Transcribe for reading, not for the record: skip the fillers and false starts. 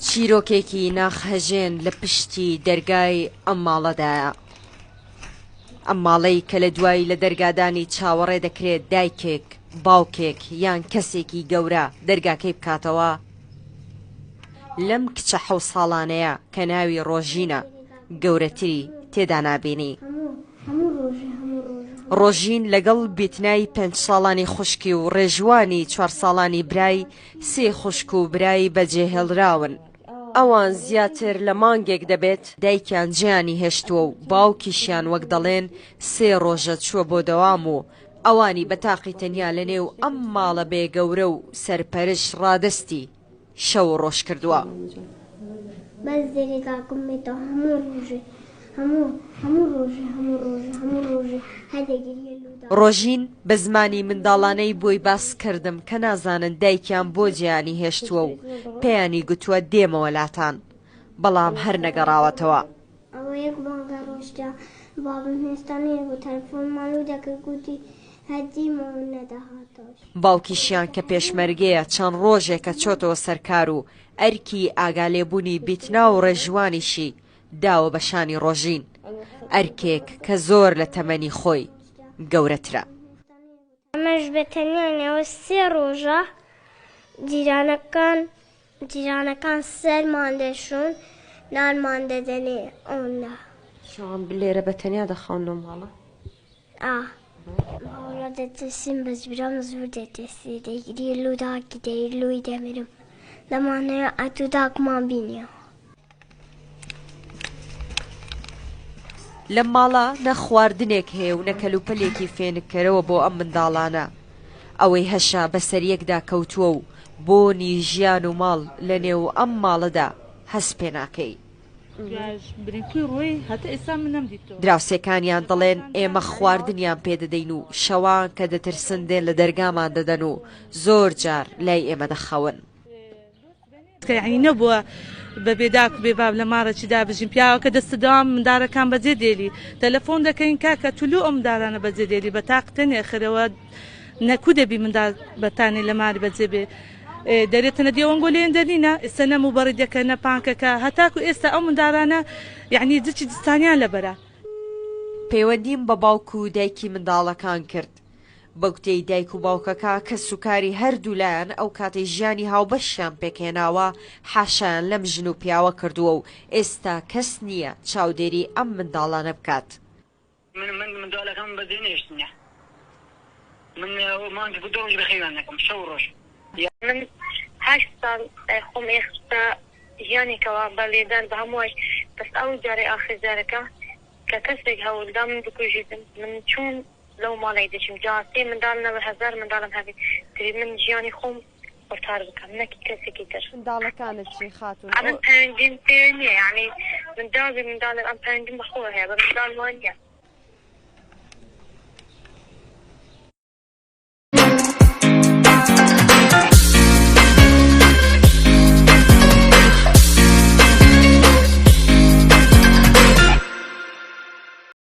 چیرۆکێکی ناخەژێن لە پشتی دەرگای ئەم ماڵەدایە. ئەم ماڵەی کە لە دوای لە دەرگادانی چاوەڕێ دەکرێت دایکێک، باوکێک یان کەسێکی گەورە دەرگاکەی بکاتەوە. لەم کچە 7 ساڵانەیە کە ناوی ڕۆژینە گەورەتری تێدا نابینی. ڕۆژین لەگەڵ بیتنای 5 ساڵانی خوشکی و ڕێژوانی 4 ساڵانی برای 3 خوشک و برای بەجێهێڵراون. ئەوان زیاتر لە مانگێک دەبێت دایکیان جیانی هێشتووە و باوکیشیان وەک دەڵێن 3 ڕۆژە چووە بۆ دەوام و ئەوانی بەتاقی تەنیا لە نێو ئەم ماڵە بێگەورە و سەرپەرش ڕادستی شەو ڕۆژ کردووە. ڕۆژین بە زمانی منداڵانەی بۆی باس کردم کە نازانن دایکیان بۆ جیانی هێشتووە و پێیانی گوتووە دێمەوە لاتان، بەڵام هەر نەگەڕاوەتەوە. باوکیشیان کە پێشمەرگەیە چەند ڕۆژێکە چۆتەوە سەرکار و ئەرکی ئاگالێبوونی بیتنا و ڕێژوانیشی داوە بە شانی ڕۆژین، ئەرکێک کە زۆر لە تەمەنی خۆی گەورەترە. ئەمەش بەتەنیانەوە 3 ڕۆژە جیرانەکان سەرمان دەشون نانمان دەدەنێ ئەونا. شەوان لێرە بەتەنیا دەخەونەوە ماڵە؟ ماڵە دەتەسیم بەس برام زۆر دەتەسی دەیگیری لوداکی دەیلوی دەمرم دەمانەیە ئەتوداکمان بینیەوە. لە ماڵە نە خواردنێک هەیە و نە کەلوپەلێکی فێنکەرەوە بۆ ئەم منداڵانە. ئەوەی هەشا بەسەریەکدا کەوتووە و بۆنی ژیان و ماڵ لە نێو ئەم ماڵەدا هەست پێ ناکەی. دراوسێکانیان دەڵێن ئێمە خواردنیان پێدەدەین و شەوان کە دەترسن دێن لە دەرگامان دەدەن و زۆر جار لای ئێمە دەخەون. یعنی نەبووە بە بێداک بێباب لە ماڕەکی دابژین پیاوە کە دەستە دەوام مندارەکان بەجێ دێلی تەلەفۆن دەکەین کاکە تولو ئەو مندارانە بەجێ دێلی بە تاقتە نێخرەوە نەکو دەبی مندار بەتانی لە ماری بەجێ بێ دەرێتنە دیێوەنگۆ لێن دەرینە ئێستا نەموو بەڕی دەکە نەپانکەکە هەتاکو ئێستا ئەو مندارانە یعنی جچی دستانیان لەبەرە. پەیوەندیم بە باوک و دایکی منداڵەکان کرد. بەگوتەی دایک و باوکەکە کە سوکاری هەردوو لایەن ئەو کاتەی ژیانی هاوبەشیان پێکهێناوە حاشایان لەم ژن و پیاوە کردووە و ئێستا کەس نییە چاودێری ئەم منداڵانە بکات. من منداڵەکەم بەجێ نێشتنیە من مانگی ڕۆژ بەخێوان نەکەم شەو ڕۆژ. من 8 ساڵ خۆم ئێستا ژیانێکەوە بە لێدان بە هەمووش بەس ئەو جارێ ئاخر جارەکە کە کەسێک هەوڵدا من بکوژیتم من چون لەو ماڵی دەچم جا 3 منداڵنەوە 1000 منداڵم هەبێت تری من ژیانی خۆم قورتار بکەم نەکی کەسێکی تر. منداڵەکانت چی خاتون؟ ئەمن پەیوەندیم پێ نییە یعنی منداڵی منداڵم ئەم پەیوەندیم بەخۆ هەیە بە منداڵ وان نییە.